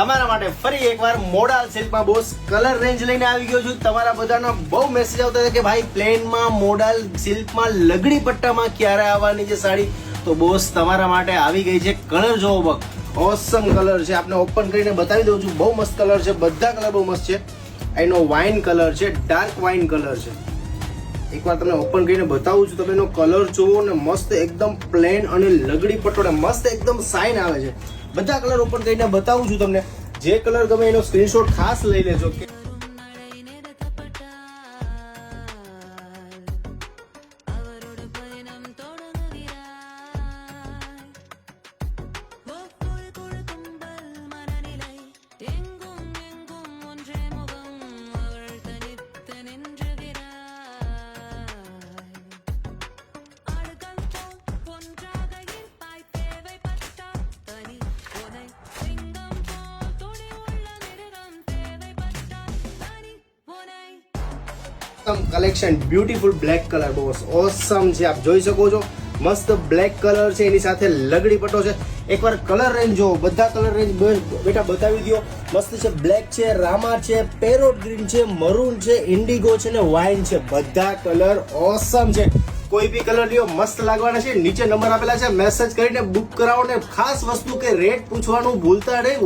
તમારા માટે ફરી એકવાર મોડાલ સિલ્કમાં બોસ કલર રેન્જ લઈને આવી ગયો છું. તમારા બધાનો બહુ મેસેજ આવતા હતા કે ભાઈ પ્લેનમાં મોડાલ સિલ્કમાં લગડી પટ્ટામાં ક્યારે આવવાની છે સાડી. તો બોસ તમારા માટે આવી ગઈ છે. કલર જોવો બક, ઓસમ કલર છે. આપને ઓપન કરીને બતાવી દઉં છું. બહુ મસ્ત કલર છે, બધા કલર બહુ મસ્ત છે. એનો વાઇન કલર છે, ડાર્ક વાઇન કલર છે. એકવાર તમને ઓપન કરીને બતાવું છું. તમે એનો કલર જોવો ને, મસ્ત એકદમ પ્લેન અને લગડી પટોળે મસ્ત એકદમ સાઇન આવે છે. બધા કલર ઓપન કરીને બતાવું છું તમને. જે કલર ગમે એનો સ્ક્રીનશોટ ખાસ લઈ લેજો. Collection beautiful black colour boss awesome છે. આપ જોઈ શકો છો મસ્ત બ્લેક કલર છે, એની સાથે લગડી પટ્ટો છે. એકવાર કલર રેન્જ જો, બધા કલર રેન્જ બેટા બતાવી દો. મસ્ત છે, બ્લેક છે, રામા છે, પેરોટ ગ્રીન છે, મરૂન છે, ઇન્ડિગો છે ને વાઇન છે. બધા કલર ઓસમ છે. કોઈ બી કલર લ્યો મસ્ત લાગવાના છે. નીચે નંબર આપેલા છે, મેસેજ કરીને બુક કરાવો ને ખાસ વસ્તુ કે રેટ પૂછવાનું ભૂલતા નહીં.